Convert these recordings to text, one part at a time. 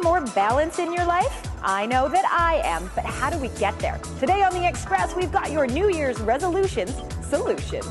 Want more balance in your life? I know that I am, but how do we get there? Today on The Express, we've got your New Year's resolutions solutions.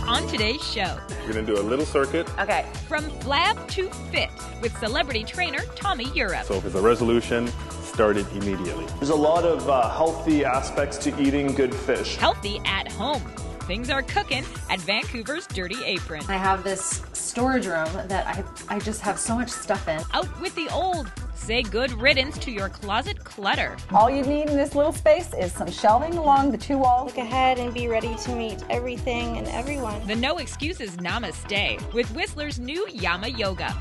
On today's show, we're going to do a little circuit. Okay. From flab to fit with celebrity trainer Tommy Europe. So if it's a resolution, start it immediately. There's a lot of healthy aspects to eating good fish. Healthy at home. Things are cooking at Vancouver's Dirty Apron. I have this storage room that I just have so much stuff in. Out with the old. Say good riddance to your closet clutter. All you need in this little space is some shelving along the two walls. Look ahead and be ready to meet everything and everyone. The No Excuses Namaste with Whistler's new Yama Yoga.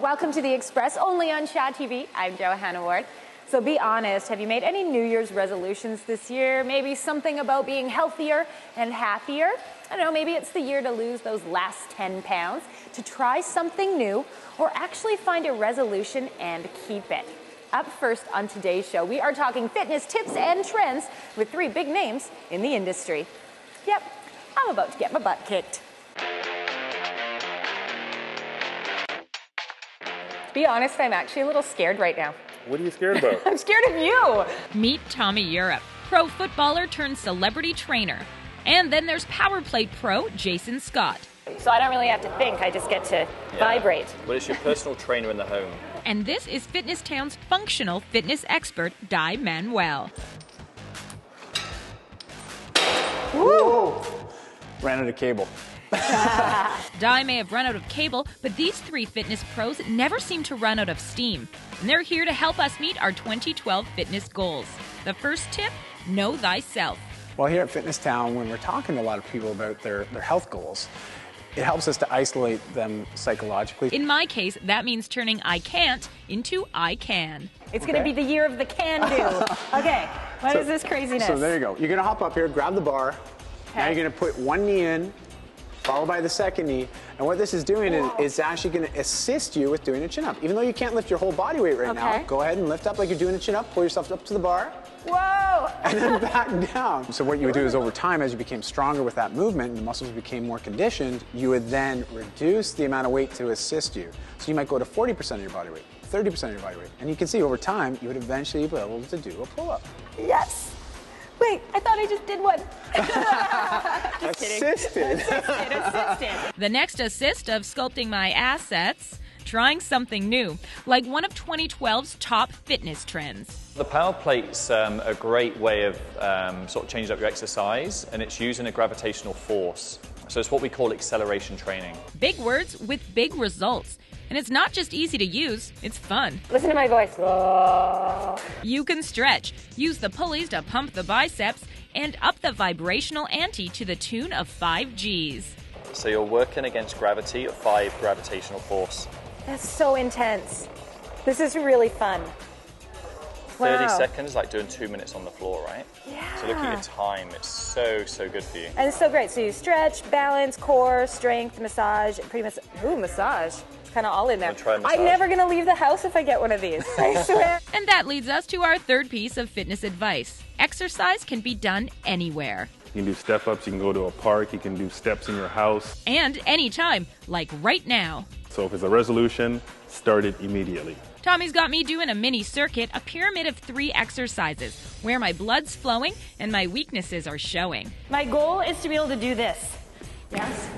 Welcome to The Express, only on Shaw TV. I'm Johanna Ward. So be honest, have you made any New Year's resolutions this year? Maybe something about being healthier and happier? I don't know, maybe it's the year to lose those last 10 pounds, to try something new, or actually find a resolution and keep it. Up first on today's show, we are talking fitness tips and trends with three big names in the industry. Yep, I'm about to get my butt kicked. To be honest, I'm actually a little scared right now. What are you scared about? I'm scared of you. Meet Tommy Europe, pro footballer turned celebrity trainer. And then there's power play pro Jason Scott. So I don't really have to think, I just get to vibrate. Well, it's your personal trainer in the home. And this is Fitness Town's functional fitness expert, Di Manuel. Whoa! Ran out of cable. Di may have run out of cable, but these three fitness pros never seem to run out of steam. And they're here to help us meet our 2012 fitness goals. The first tip, know thyself. Well, here at Fitness Town, when we're talking to a lot of people about their health goals, it helps us to isolate them psychologically. In my case, that means turning I can't into I can. It's going to be the year of the can-do. Okay, what is this craziness? So there you go. You're going to hop up here, grab the bar. Okay. Now you're going to put one knee in, followed by the second knee. And what this is doing is actually going to assist you with doing a chin-up. Even though you can't lift your whole body weight right now, go ahead and lift up like you're doing a chin-up. Pull yourself up to the bar. Whoa! And then back down. So what you would do is over time, as you became stronger with that movement and the muscles became more conditioned, you would then reduce the amount of weight to assist you. So you might go to 40% of your body weight, 30% of your body weight. And you can see over time, you would eventually be able to do a pull-up. Yes! Wait, I thought I just did one. Just Assisted. Assisted. The next assist of sculpting my assets, trying something new, like one of 2012's top fitness trends. The power plate's a great way of sort of changing up your exercise, and it's using a gravitational force. So it's what we call acceleration training. Big words with big results. And it's not just easy to use, it's fun. Listen to my voice. Oh. You can stretch, use the pulleys to pump the biceps, and up the vibrational ante to the tune of 5 Gs. So you're working against gravity at 5 gravitational force. That's so intense. This is really fun. 30 seconds, like doing 2 minutes on the floor, right? Yeah. So look at your time. It's so good for you. And it's so great. So you stretch, balance, core, strength, massage, pretty much. Ooh, massage. It's kind of all in there. I'm never going to leave the house if I get one of these. I swear. And that leads us to our third piece of fitness advice. Exercise can be done anywhere. You can do step-ups, you can go to a park, you can do steps in your house. And anytime, like right now. So if it's a resolution, start it immediately. Tommy's got me doing a mini circuit, a pyramid of 3 exercises, where my blood's flowing and my weaknesses are showing. My goal is to be able to do this. Yes?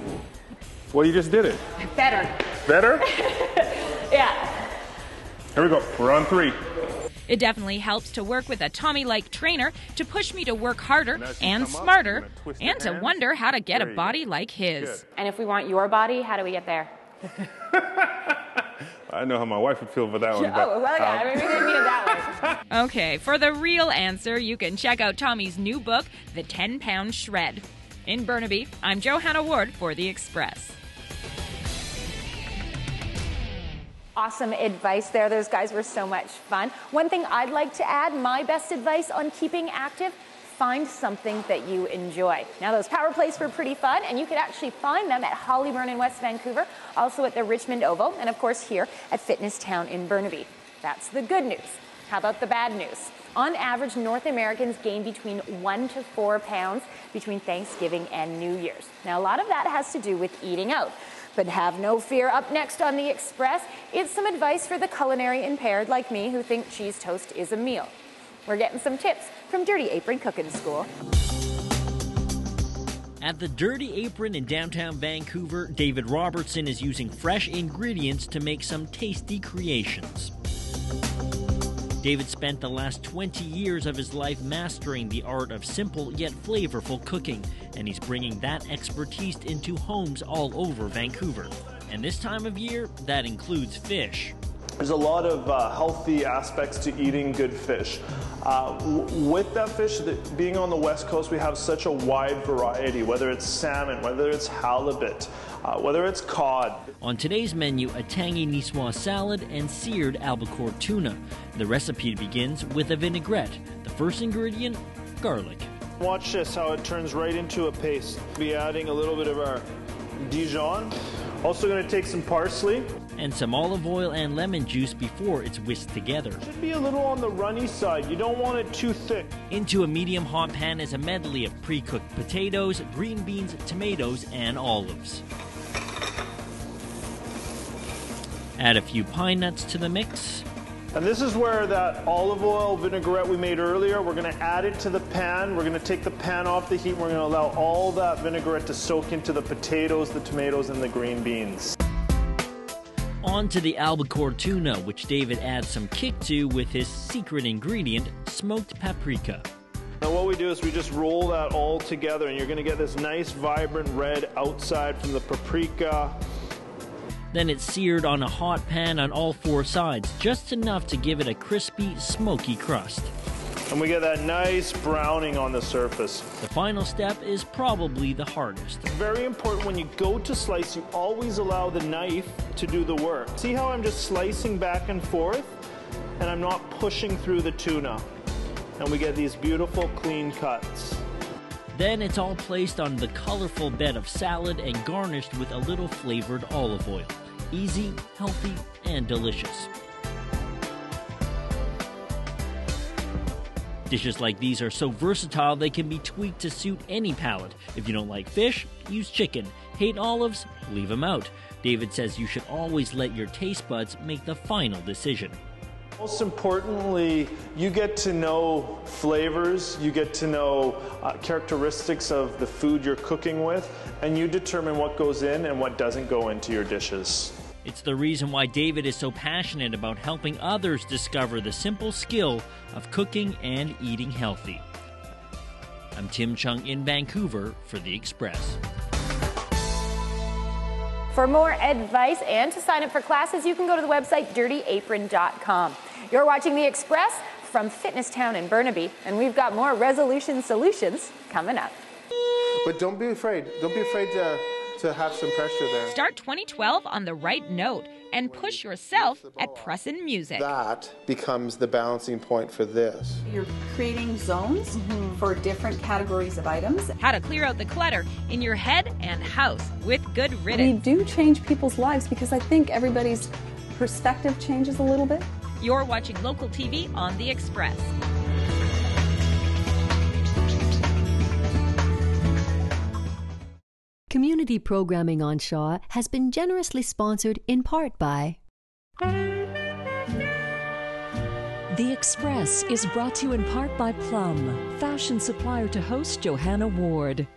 Well, you just did it. Better. Better? Yeah. Here we go. We're on 3. It definitely helps to work with a Tommy-like trainer to push me to work harder and smarter and to wonder how to get a body like his. Good. And if we want your body, how do we get there? I know how my wife would feel for that one. Oh, well, yeah, maybe we didn't mean it that way. Okay, for the real answer, you can check out Tommy's new book, The 10-Pound Shred. In Burnaby, I'm Johanna Ward for The Express. Awesome advice there. Those guys were so much fun. One thing I'd like to add, my best advice on keeping active, find something that you enjoy. Now, those power plays were pretty fun, and you could actually find them at Hollyburn in West Vancouver, also at the Richmond Oval, and of course here at Fitness Town in Burnaby. That's the good news. How about the bad news? On average, North Americans gain between 1 to 4 pounds between Thanksgiving and New Year's. Now, a lot of that has to do with eating out. But have no fear, up next on The Express, it's some advice for the culinary impaired like me who think cheese toast is a meal. We're getting some tips from Dirty Apron Cooking School. At the Dirty Apron in downtown Vancouver, David Robertson is using fresh ingredients to make some tasty creations. David spent the last 20 years of his life mastering the art of simple yet flavorful cooking, and he's bringing that expertise into homes all over Vancouver. And this time of year, that includes fish. There's a lot of healthy aspects to eating good fish. With that fish, being on the West Coast, we have such a wide variety, whether it's salmon, whether it's halibut, whether it's cod. On today's menu, a tangy niçoise salad and seared albacore tuna. The recipe begins with a vinaigrette. The first ingredient, garlic. Watch this, how it turns right into a paste. Be adding a little bit of our Dijon. Also going to take some parsley. And some olive oil and lemon juice before it's whisked together. Should be a little on the runny side. You don't want it too thick. Into a medium hot pan is a medley of pre-cooked potatoes, green beans, tomatoes, and olives. Add a few pine nuts to the mix. And this is where that olive oil vinaigrette we made earlier, we're going to add it to the pan. We're going to take the pan off the heat. We're going to allow all that vinaigrette to soak into the potatoes, the tomatoes, and the green beans. On to the albacore tuna, which David adds some kick to with his secret ingredient, smoked paprika. Now what we do is we just roll that all together, and you're going to get this nice vibrant red outside from the paprika. Then it's seared on a hot pan on all 4 sides, just enough to give it a crispy, smoky crust. And we get that nice browning on the surface. The final step is probably the hardest. Very important, when you go to slice, you always allow the knife to do the work. See how I'm just slicing back and forth, and I'm not pushing through the tuna. And we get these beautiful, clean cuts. Then it's all placed on the colorful bed of salad and garnished with a little flavored olive oil. Easy, healthy, and delicious. Dishes like these are so versatile they can be tweaked to suit any palate. If you don't like fish, use chicken. Hate olives? Leave them out. David says you should always let your taste buds make the final decision. Most importantly, you get to know flavors, you get to know characteristics of the food you're cooking with, and you determine what goes in and what doesn't go into your dishes. It's the reason why David is so passionate about helping others discover the simple skill of cooking and eating healthy. I'm Tim Chung in Vancouver for The Express. For more advice and to sign up for classes, you can go to the website dirtyapron.com. You're watching The Express from Fitness Town in Burnaby, and we've got more resolution solutions coming up. But don't be afraid. Don't be afraid to have some pressure there. Start 2012 on the right note and push yourself at pressin' music. That becomes the balancing point for this. You're creating zones for different categories of items. How to clear out the clutter in your head and house with good We riddance. do change people's lives because I think everybody's perspective changes a little bit. You're watching local TV on The Express. Community programming on Shaw has been generously sponsored in part by... The Express is brought to you in part by Plum, fashion supplier to host Johanna Ward.